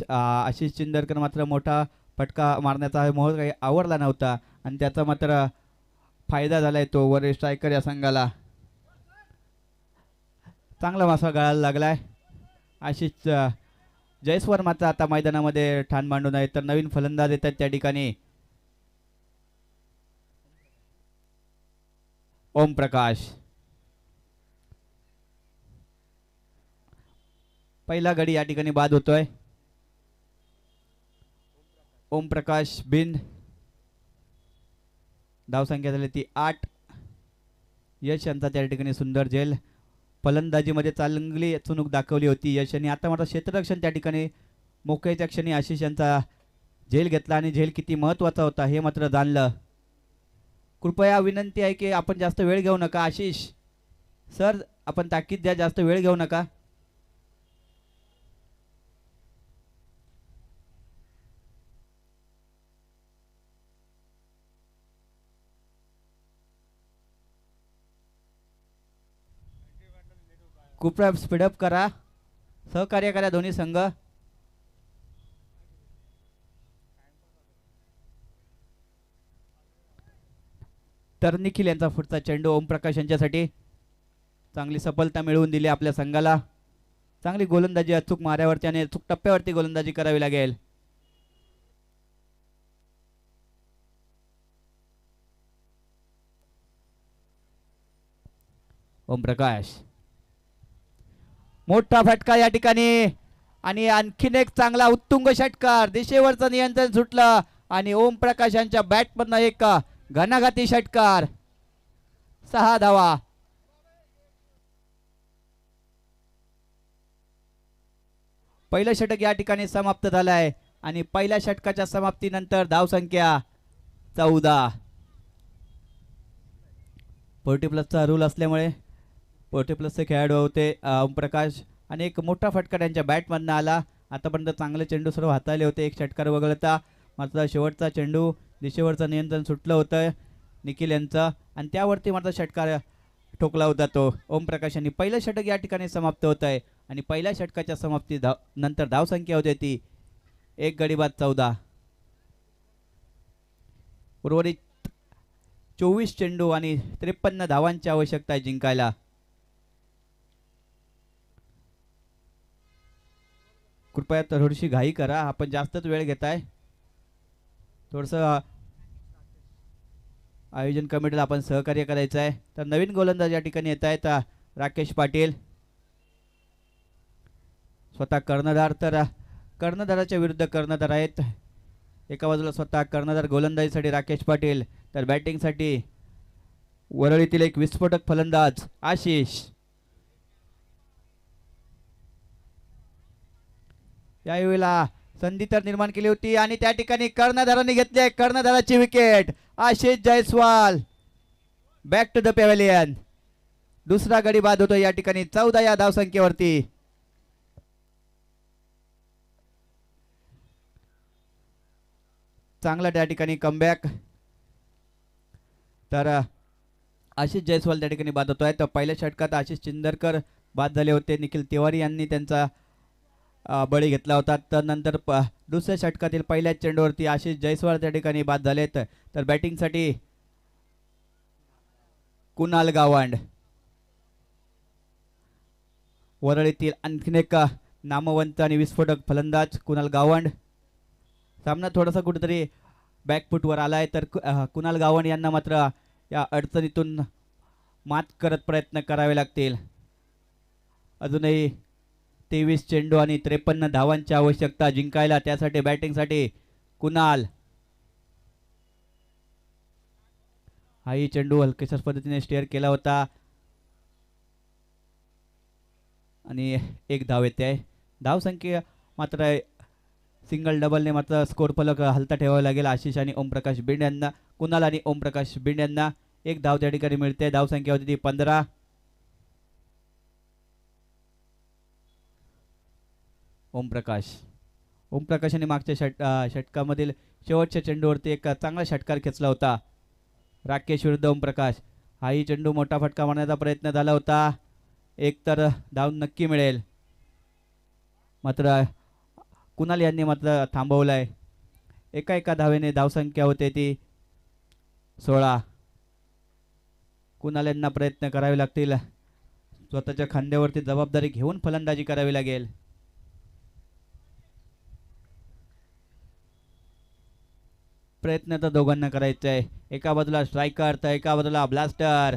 आशिष चिंदरकर मात्र मोठा फटका मारण्याचा मोह काही आवरला नव्हता आणि त्याचा मात्र फायदा झालाय तो वर स्ट्रायकर या संघाला. चांगला मासा गळायला लागलाय. आशिष जयस्वाल मात्र आता मैदानामध्ये ठाण मांडून आहे, तर नवीन फलंदाज येतात त्या ठिकाणी. ओम प्रकाश. पहिला गडी या ठिकाणी बाद होतोय. ओम प्रकाश बिन. धावसंख्या झाली ती 8. यश यांचा त्या ठिकाणी सुंदर झेल. फलंदाजीमध्ये चांगली चुणूक दाखवली होती यश यांनी. आता मात्र क्षेत्ररक्षण त्या ठिकाणी मोकळ्याच्या क्षणी आशिष यांचा झेल घेतला आणि झेल किती महत्त्वाचा होता हे मात्र जाणलं. कृपया विनंती आहे की आपण जास्त वेळ घेऊ नका. आशिष सर, आपण ताकीद द्या, जास्त वेळ घेऊ नका. कृपया स्पीडअप करा, सहकार्य करा दोन्ही संघ. तर निखिल यांचा पुढचा चेंडू ओमप्रकाश यांच्यासाठी. चांगली सफलता मिळवून दिली आपल्या संघाला. चांगली गोलंदाजी अचूक माऱ्यावरती आणि अचूक टप्प्यावरती गोलंदाजी करावी लागेल. ओमप्रकाश, मोठा फटका या ठिकाणी आणि आणखीन एक चांगला उत्तुंग षटकार. दिशेवरचं नियंत्रण सुटलं आणि ओमप्रकाश यांच्या बॅटमधनं एक घणाघाती षटकार. 6 धावा. पहिलं षटक या ठिकाणी समाप्त झालं आहे आणि पहिल्या षटकाच्या समाप्तीनंतर धावसंख्या 14. 40 प्लसचा रूल असल्यामुळे 40 प्लसचे खेळाडू होते ओमप्रकाश आणि एक मोठा फटका त्यांच्या बॅटमधनं आला. आतापर्यंत चांगले चेंडू सर्व हाताळले होते, एक षटकार वगळता. मात्र शेवटचा चेंडू दिशेवरचं नियंत्रण सुटलं होतं निखिल यांचं आणि त्यावरती मात्र षटकार ठोकला होता तो ओमप्रकाश यांनी. पहिलं षटक या ठिकाणी समाप्त होत आहे आणि पहिल्या षटकाच्या समाप्ती नंतर धावसंख्या होती ती 1 गडी बाद 14. उर्वरित 24 चेंडू आणि 53 धावांची आवश्यकता आहे जिंकायला. कृपया थोडीशी घाई करा, आपण जास्तच वेळ घेताय. थोडंसं आयोजन कमिटीला आपण सहकार्य करायचं आहे. तर नवीन गोलंदाज या ठिकाणी येत आहेत राकेश पाटील, स्वतः कर्णधार. तर कर्णधाराच्या विरुद्ध कर्णधार आहेत. एका बाजूला स्वतः कर्णधार गोलंदाजीसाठी राकेश पाटील, तर बॅटिंगसाठी वरळीतील एक विस्फोटक फलंदाज आशिष. यावेळेला संधी तर निर्माण केली होती आणि त्या ठिकाणी कर्णधाराने घेतली. कर्णधाराची wicket. Ashish Jaiswal back to the pavilion. दुसरा गडी बाद होतो या ठिकाणी 14 या धावसंख्येवरती. चांगला त्या ठिकाणी कमबॅक. तर आशिष जयस्वाल त्या ठिकाणी बाद होतोय. तर पहिल्या षटकात आशिष चिंदरकर बाद झाले होते, निखिल तिवारी यांनी त्यांचा बळी घेतला होता. तर नंतर दुसऱ्या षटकातील पहिल्याच चेंडूवरती आशिष जयस्वाल त्या ठिकाणी बाद झालेत. तर बॅटिंगसाठी कुणाल गावंड, वरळीतील आणखीन एक नामवंत आणि विस्फोटक फलंदाज कुणाल गावंड. सामना थोडासा कुठेतरी बॅकफुटवर आलाय. तर कुणाल गावंड यांना मात्र या अडचणीतून मात करत प्रयत्न करावे लागतील. अजूनही 23 चेंडू आणि 53 धावांची आवश्यकता जिंकायला. त्यासाठी बॅटिंगसाठी कुणाल. हाही चेंडू हलकेशाच पद्धतीने स्टेअर केला होता आणि एक धाव येते आहे. धावसंख्या मात्र सिंगल डबलने मात्र स्कोर फलक हलता ठेवावा लागेल आशिष आणि ओमप्रकाश बिंड यांना. कुणाल आणि ओमप्रकाश बिंड यांना एक धाव त्या ठिकाणी मिळते. धावसंख्या होती ती 15. ओमप्रकाशाने मागच्या षटकामधील शेवटच्या चेंडूवरती एक चांगला षटकार खेचला होता. राकेश विरुद्ध ओमप्रकाश. हाही चेंडू मोठा फटका मारण्याचा प्रयत्न झाला होता. एक तर धाव नक्की मिळेल, मात्र कुणाल यांनी मात्र थांबवलाय. एका धावेने धावसंख्या होते ती 16. कुणाल यांना प्रयत्न करावे लागतील. स्वतःच्या खांद्यावरती जबाबदारी घेऊन फलंदाजी करावी लागेल. प्रयत्न तर दोघांना करायचा आहे. एका बाजूला स्ट्रायकर तर एका बाजूला ब्लास्टर.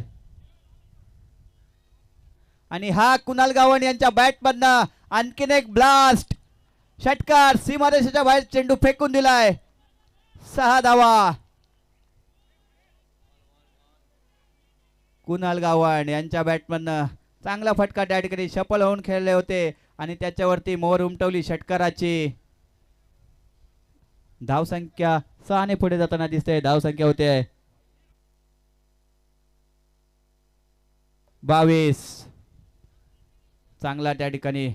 आणि हा कुणाल गावंड यांच्या बॅटमधनं आणखीन एक ब्लास्ट षटकार. सीमारेषेच्या बाहेर चेंडू फेकून दिलाय. 6 धावा. कुणाल गावंड यांच्या बॅटमधनं चांगला फटका त्या ठिकाणी सफल होऊन खेळले होते आणि त्याच्यावरती मोहर उमटवली षटकाराची. धावसंख्या 6 ने पुढे जाताना दिसते. धावसंख्या होते 22. चांगला त्या ठिकाणी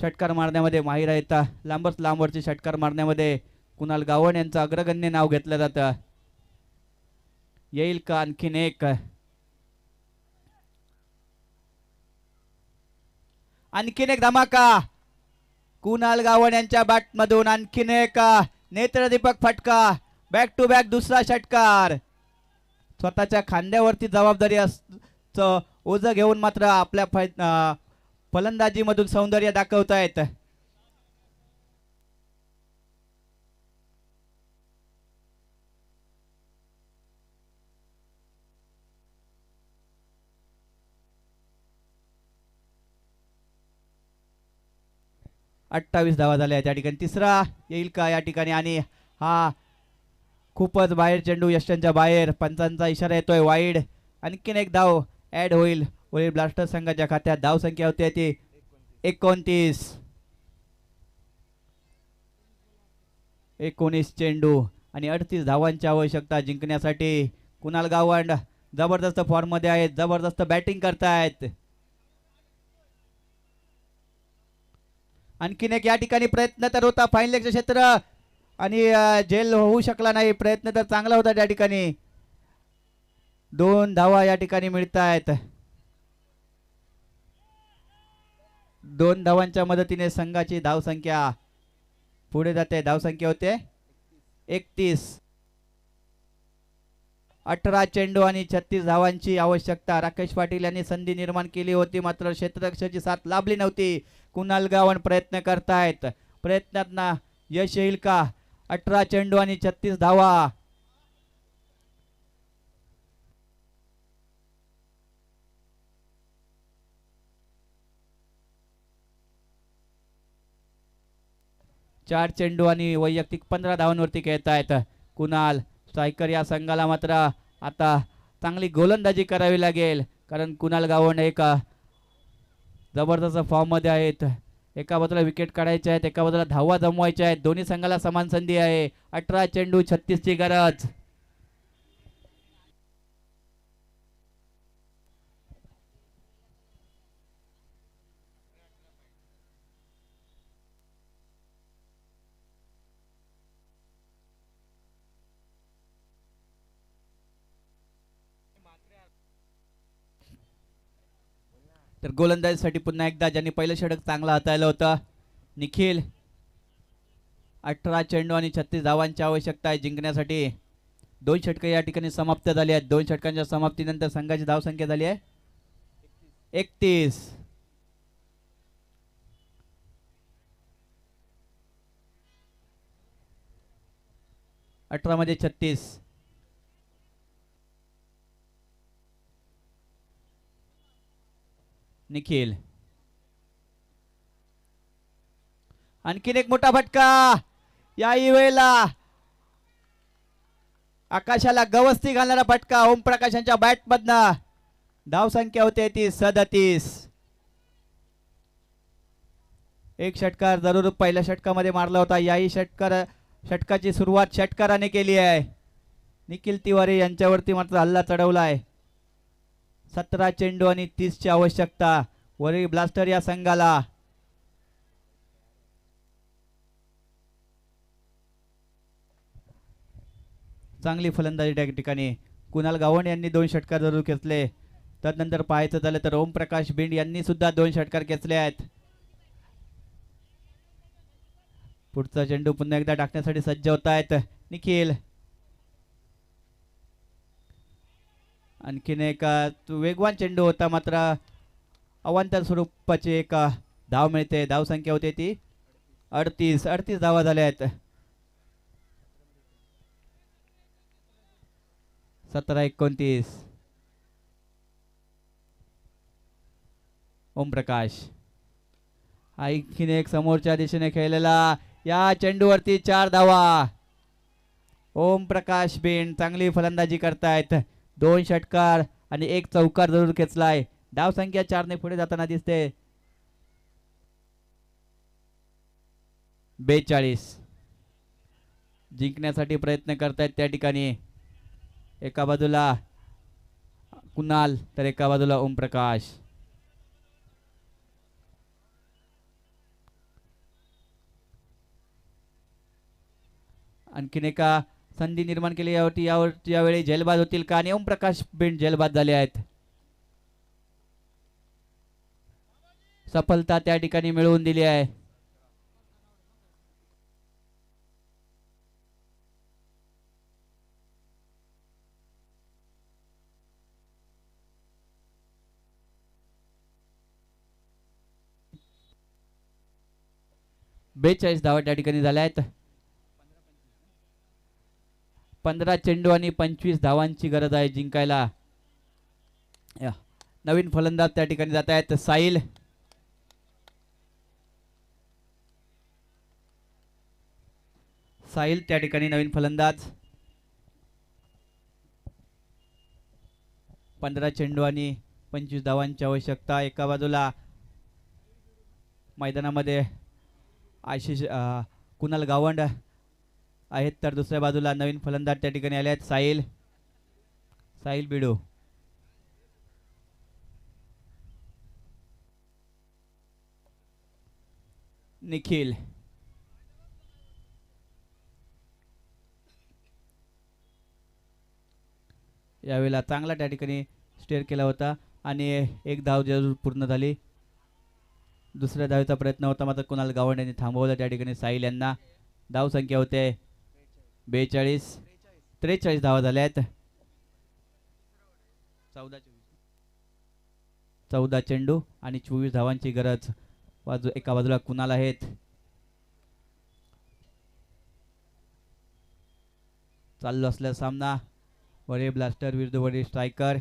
षटकार मारण्यामध्ये माहीर आहेत. लांबवरची षटकार मारण्यामध्ये कुणाल गावण यांचं अग्रगण्य नाव घेतलं जातं. येईल का आणखीन एक? आणखीन एक धमाका. कुणाल गावण यांच्या बॅट मधून आणखीन एक नेत्रदीपक फटका. बॅक टू बॅक दुसरा षटकार. स्वतःच्या खांद्यावरती जबाबदारी ओझं घेऊन मात्र आपल्या फलंदाजी मधून सौंदर्य दाखवतायत. अठ्ठावीस धावा झाल्या त्या ठिकाणी. तिसरा येईल का या ठिकाणी? आणि हा खूपच बाहेर चेंडू, यष्टनच्या बाहेर. पंचांचा इशारा येतोय वाईड. आणखीन एक धाव ऍड होईल वरील ब्लास्टर संघाच्या खात्यात. धाव संख्या होती ती 29. 19 चेंडू आणि 38 धावांची आवश्यकता जिंकण्यासाठी. कुणाल गावंड जबरदस्त फॉर्म मध्ये आहेत, जबरदस्त बॅटिंग करतायत. आणखीन एक या ठिकाणी प्रयत्न तर होता फाईन लेगचं क्षेत्र आणि झेल होऊ शकला नाही. प्रयत्न तर चांगला होता त्या ठिकाणी. 2 धावा या ठिकाणी मिळतायत. 2 धावांच्या मदतीने संघाची धावसंख्या पुढे जाते. धावसंख्या होते 31. 18 चेंडू आणि 36 धावांची आवश्यकता. राकेश पाटील यांनी संधी निर्माण केली होती मात्र क्षेत्ररक्षकाची साथ लाभली नव्हती. कुणाल गावण प्रयत्न करतायत. प्रयत्नांना यश येईल का? 18 चेंडू आणि 36 धावा. चार चेंडू आणि वैयक्तिक 15 धावांवरती खेळतायत कुणाल. स्ट्रायकर या संघाला मात्र आता चांगली गोलंदाजी करावी लागेल कारण कुणाल गावंड एक जबरदस्त फॉर्म मध्ये आहेत. एका बाजूला विकेट काढायचे आहेत, एका बाजूला धावा जमवायच्या आहेत. दोन्ही संघाला समान संधी आहे. 18 चेंडू 36 ची गरज. तर गोलंदाजीसाठी पुन्हा एकदा ज्यांनी पहिलं षटक चांगला हाताळलं होतं निखिल. 18 चेंडू आणि 36 धावांची आवश्यकता आहे जिंकण्यासाठी. 2 षटक या ठिकाणी समाप्त झाली आहेत. 2 षटकांच्या समाप्तीनंतर संघाची धावसंख्या झाली आहे 31. अठरा मध्ये 36. निखिल. आणखीन एक मोठा फटका. याही वेळेला आकाशाला गवसती घालणारा फटका ओमप्रकाशांच्या बॅट मधनं. धावसंख्या होते ती 37. एक षटकार जरूर पहिल्या षटकामध्ये मारला होता. याही षटकाची सुरुवात षटकाराने केली आहे. निखिल तिवारी यांच्यावरती मात्र हल्ला चढवला आहे. 17 चेंडू आणि 30 ची आवश्यकता वरील ब्लास्टर या संघाला. चांगली फलंदाजी त्या ठिकाणी कुणाल गावंड यांनी 2 षटकार जरूर खेचले. त्यानंतर पाहायचं झालं तर ओमप्रकाश बिंड यांनी सुद्धा 2 षटकार खेचले आहेत. पुढचा चेंडू पुन्हा एकदा टाकण्यासाठी सज्ज होत आहेत निखिल. आणखीन एक वेगवान चेंडू होता मात्र अवांतर स्वरूपाची एक धाव मिळते. धाव संख्या होते ती 38 धावा झाल्या आहेत. 17-29. ओमप्रकाश आणखीन एक समोरच्या दिशेने खेळलेला. या चेंडूवरती 4 धावा. ओमप्रकाश बिन चांगली फलंदाजी करतायत. 2 षटकार आणि 1 चौकार जरूर खेचलाय. धाव संख्या 4 ने पुढे जाताना दिसते. 42. जिंकण्यासाठी प्रयत्न करतायत त्या ठिकाणी. एका बाजूला कुणाल, तर एका बाजूला ओमप्रकाश. आणखीन एका संधी निर्माण केली यावरती यावेळी झेलबाद होतील का, आणि ओमप्रकाश बेंड झेलबाद झाले आहेत. सफलता त्या ठिकाणी मिळवून दिली आहे. बेचाळीस धावा त्या ठिकाणी झाल्या आहेत. 15 चेंडू आणि 25 धावांची गरज आहे जिंकायला. नवीन फलंदाज त्या ठिकाणी जात आहेत. साहिल, साहिल त्या ठिकाणी नवीन फलंदाज. 15 चेंडू आणि 25 धावांची आवश्यकता. एका बाजूला मैदानामध्ये आशिष कुणाल गावंड आहेत, तर दुसऱ्या बाजूला नवीन फलंदाज त्या ठिकाणी आले आहेत. साहिल, साहिल बिडू. निखिल, यावेळेला चांगला त्या ठिकाणी स्टेअर केला होता आणि एक धाव जरूर पूर्ण झाली. दुसऱ्या धावेचा प्रयत्न होता मात्र कुणाल गावंड यांनी थांबवलं त्या ठिकाणी साहिल यांना. धाव संख्या होते 42. 43 धावा झाल्या आहेत. 14 चेंडू आणि 24 धावांची गरज. एका बाजूला कुणाल आहेत. चालू असलेला सामना वरी ब्लास्टर विरुद्ध वरी स्ट्रायकर,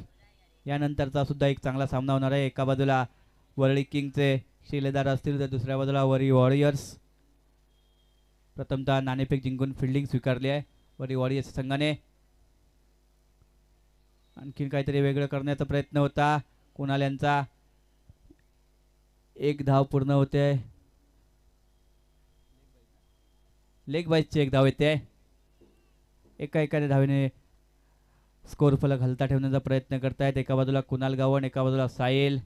यानंतरचा सुद्धा एक चांगला सामना होणार आहे. एका बाजूला वरळी किंगचे शिलेदार असतील तर दुसऱ्या बाजूला वरी वॉरियर्स. प्रथमतः नाणेफेक जिंकून फिल्डिंग स्वीकारली आहे वरी वॉरियर्स संघाने. आणखीन काहीतरी वेगळं करण्याचा प्रयत्न होता कुणाल यांचा. एक धाव पूर्ण होते. लेग बाईसची एक धाव येते. एका धावेने स्कोर फलक हलता ठेवण्याचा प्रयत्न करतायत. एका बाजूला कुणाल गावंड, एका बाजूला साहिल.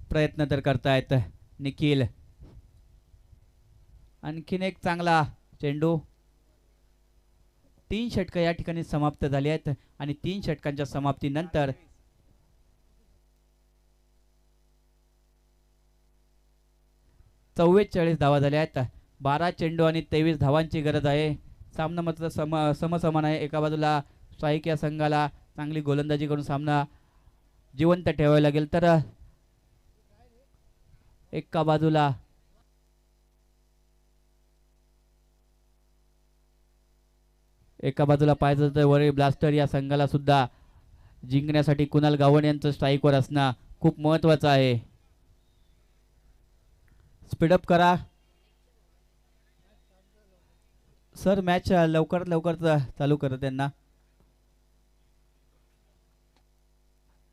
प्रयत्न तर करतायत निखिल. आणखीन एक चांगला चेंडू. 3 षटकं या ठिकाणी समाप्त झाली आहेत आणि 3 षटकांच्या समाप्तीनंतर 44 धावा झाल्या आहेत. 12 चेंडू आणि 23 धावांची गरज आहे. सामना मात्र समसमान आहे. एका बाजूला स्ट्राईक या संघाला चांगली गोलंदाजी करून सामना जिवंत ठेवावा लागेल, तर एका बाजूला पाहिजे तर वरील ब्लास्टर या संघाला सुद्धा जिंकण्यासाठी कुणाल गावंड यांचं स्ट्राईकवर असणं खूप महत्वाचं आहे. स्पीडअप करा सर, मॅच लवकर चालू करा त्यांना.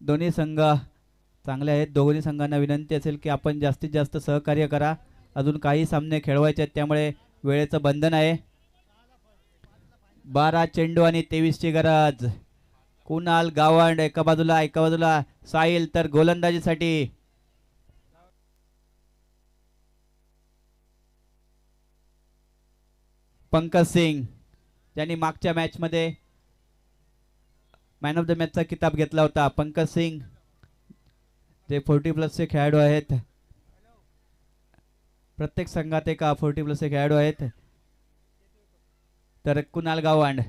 दोन्ही संघ चांगले आहेत. दोन्ही संघांना विनंती असेल की आपण जास्तीत जास्त सहकार्य करा. अजून काही सामने खेळवायचे आहेत त्यामुळे वेळेचं बंधन आहे. 12 चेंडू आणि 23 ची गरज. कुणाल गावंड एका बाजूला साहिल, तर गोलंदाजीसाठी पंकज सिंग, ज्यांनी मागच्या मॅच मध्ये मॅन ऑफ द मॅचचा किताब घेतला होता. पंकज सिंग जे 40+ चे खेळाडू आहेत. प्रत्येक संघात एक 40+ चे खेळाडू आहेत. तर कुणाल गावंड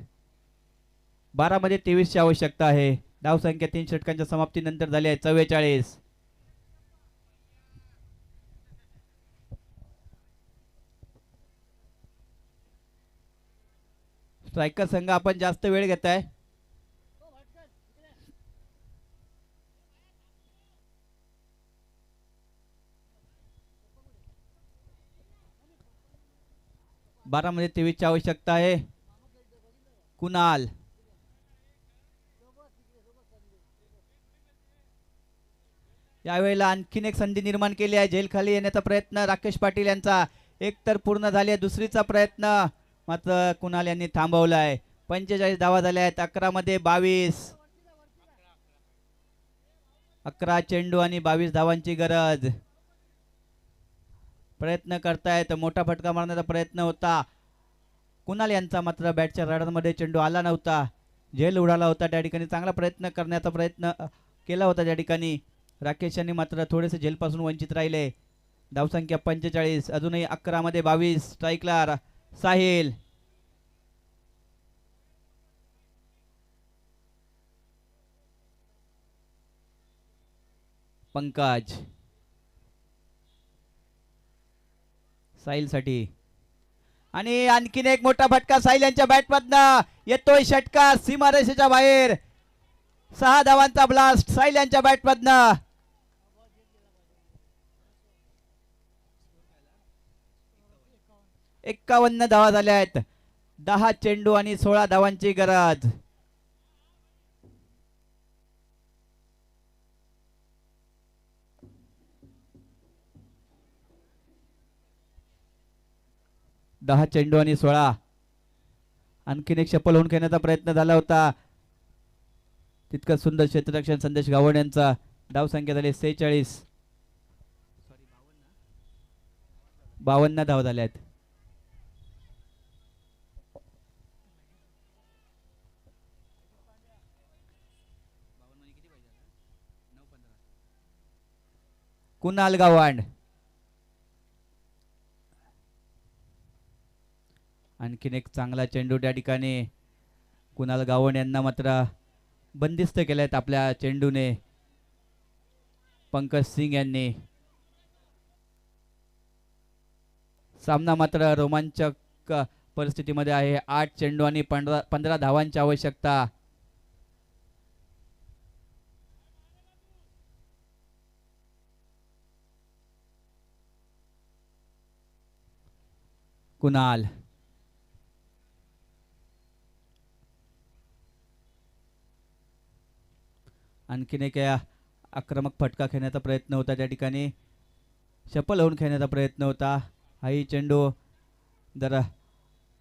12 मध्ये 23 ची आवश्यकता आहे. धाव संख्या 3 षटकांच्या समाप्तीनंतर झाली आहे 44. स्ट्रायकर संघ आपण जास्त वेळ घेताय. बारा मध्ये 23 ची आवश्यकता आहे. कुणाल यावेळेला आणखीन एक संधी निर्माण केली आहे. झेल खाली येण्याचा प्रयत्न राकेश पाटील यांचा. एक तर पूर्ण झाली आहे, दुसरीचा प्रयत्न मात्र कुणाल यांनी थांबवलाय. 45 धावा झाल्या आहेत. 11 मध्ये 22. 11 चेंडू आणि 22 धावांची गरज. प्रयत्न करतायत, मोठा फटका मारण्याचा प्रयत्न होता कुणाल यांचा, मात्र बॅटच्या रडारमध्ये चेंडू आला नव्हता. झेल उडाला होता त्या ठिकाणी. चांगला प्रयत्न करण्याचा प्रयत्न केला होता त्या ठिकाणी. राकेश यांनी मात्र थोडेसे झेलपासून वंचित राहिले. धावसंख्या 45. अजूनही 11 मध्ये 22. स्ट्राईकला साहिल. पंकज साहिल साठी आणि आणखीन एक मोठा फटका साहिल यांच्या बॅटमधनं येतोय. षटकार सीमारेषेच्या बाहेर. 6 धावांचा ब्लास्ट साहिल यांच्या बॅटमधनं. एक्कावन्न धावा झाल्या आहेत. 10 चेंडू आणि 16 धावांची गरज. दहा चेंडू आणि 16. आणखीन एक शपल होऊन खेळण्याचा प्रयत्न झाला होता. तितकं सुंदर क्षेत्ररक्षण संदेश गावण यांचा. धावसंख्या झाली 46. 52 धावा झाल्या आहेत. कुणाल गावंड. आणखीन एक चांगला चेंडू त्या ठिकाणी. कुणाल गावंड यांना मात्र बंदिस्त केलेत आपल्या चेंडूने पंकज सिंग यांनी. सामना मात्र रोमांचक परिस्थितीमध्ये आहे. 8 चेंडू आणि 15 धावांची आवश्यकता. कुणाल आणखीन एक आक्रमक फटका खेळण्याचा प्रयत्न होता त्या ठिकाणी. शपल होऊन खेळण्याचा प्रयत्न होता. हाही चेंडू जर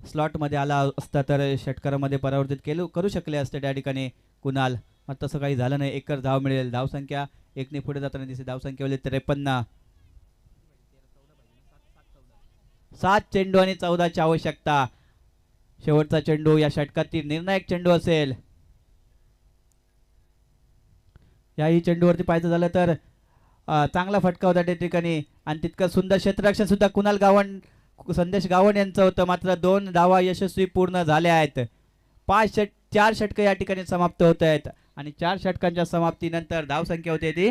स्लॉटमध्ये आला असता तर षटकारामध्ये परावर्तित करू शकले असते त्या ठिकाणी कुणाल. मग तसं काही झालं नाही. एकच धाव मिळेल. धावसंख्या एकने पुढे जाताना दिसते. धावसंख्या होईल 53. 7 चेंडू आणि 14ची आवश्यकता. शेवटचा चेंडू या षटकातील निर्णायक चेंडू असेल. याही चेंडूवरती पाहायचं झालं तर चांगला फटका होता त्या ठिकाणी आणि तितकं सुंदर क्षेत्ररक्षण सुद्धा कुणाल गावंड संदेश गावंड यांचं होतं. मात्र 2 धावा यशस्वी पूर्ण झाल्या आहेत. 4 षटकं या ठिकाणी समाप्त होत आहेत आणि 4 षटकांच्या समाप्तीनंतर धावसंख्या होते ती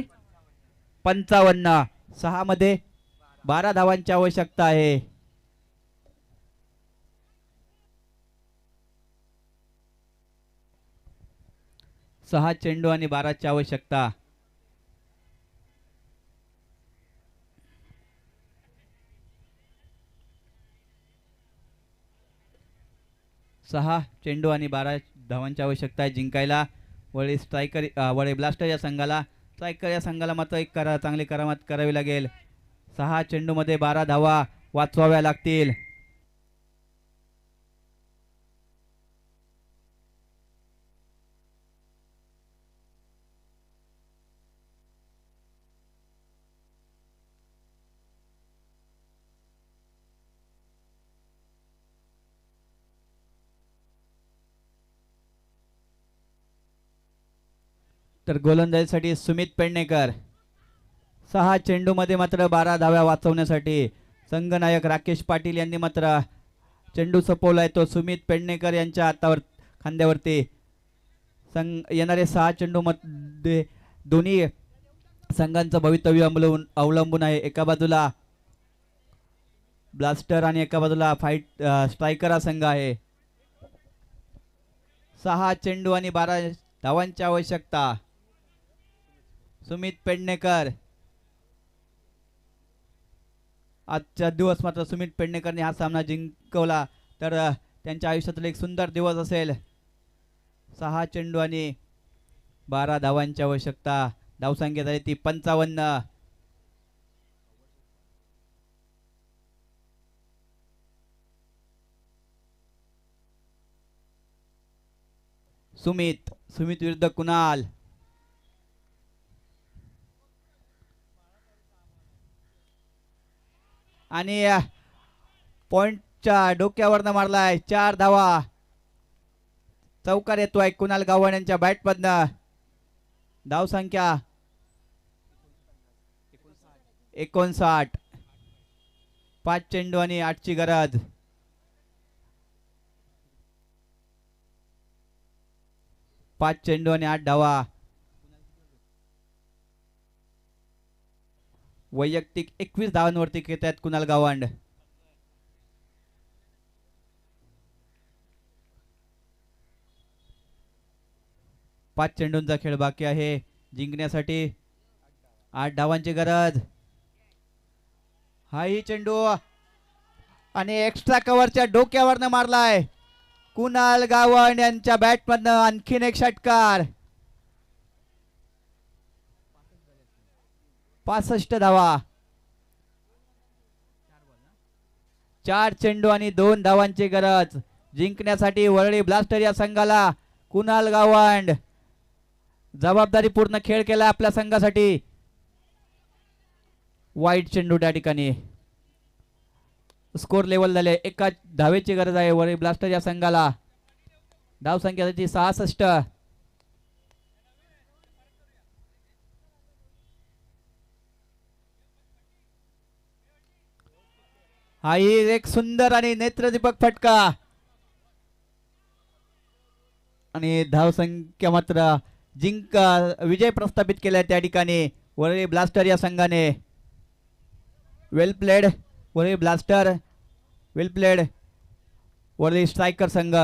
55. 6 मध्ये 12 धावांची आवश्यकता आहे. सहा चेंडू आणि 12ची आवश्यकता. सहा चेंडू आणि 12 धावांची आवश्यकता आहे जिंकायला. वळे ब्लास्टर या संघाला. स्ट्रायकर या संघाला मात्र एक चांगली करामत करावी लागेल. 6 चेंडू मध्ये 12 धावा वाचवाव्या लागतील. तर गोलंदाजीसाठी सुमित पेडणेकर. 6 चेंडू मध्ये मात्र 12 धाव्या वाचवण्यासाठी संघनायक राकेश पाटील यांनी मात्र चेंडू सोपवलाय. तो सुमित पेडणेकर यांच्या हातावर खांद्यावरती. येणारे 6 चेंडू मध्ये दोन्ही संघांचं भवितव्य अवलंबून आहे. एका बाजूला ब्लास्टर आणि एका बाजूला स्ट्रायकर हा संघ आहे. 6 चेंडू आणि 12 धावांची आवश्यकता. सुमित पेडणेकर. आजचा दिवस मात्र सुमित पेडणेकरने हा सामना जिंकवला तर त्यांच्या आयुष्यातील एक सुंदर दिवस असेल. 6 चेंडू आणि 12 धावांची आवश्यकता. धावसंख्या झाली ती 55. सुमित विरुद्ध कुणाल. आणि पॉइंटच्या डोक्यावरनं मारलाय. 4 धावा. चौकार येतोय कुणाल गावंड यांच्या बॅटमधनं. धाव संख्या 59. 5 चेंडू आणि 8ची गरज. पाच चेंडू आणि 8 धावा. वैयक्तिक 21 धावांवरती खेळत आहेत कुणाल गावंड. पाच चेंडूंचा खेळ बाकी आहे. जिंकण्यासाठी 8 धावांची गरज. हाही चेंडू आणि एक्स्ट्रा कव्हरच्या डोक्यावरनं मारलाय कुणाल गावंड यांच्या बॅटमधनं. आणखीन एक षटकार. 65 धावा. 4 चेंडू आणि 2 धावांची गरज. जिंकण्यासाठी वरळी ब्लास्टर या संघाला कुणाल गावंड जबाबदारीपूर्ण खेळ केला आपल्या संघासाठी. वाईट चेंडू त्या ठिकाणी. स्कोर लेवल झाले. एका धावेची गरज आहे वरळी ब्लास्टर या संघाला. धाव संख्या त्याची 66. हाही एक सुंदर आणि नेत्रदीपक फटका. आणि धाव संख्या मात्र विजय प्रस्थापित केलाय त्या ठिकाणी वरळी ब्लास्टर या संघाने. वेल प्लेड वरळी ब्लास्टर. वेल प्लेड वरळी स्ट्रायकर संघ.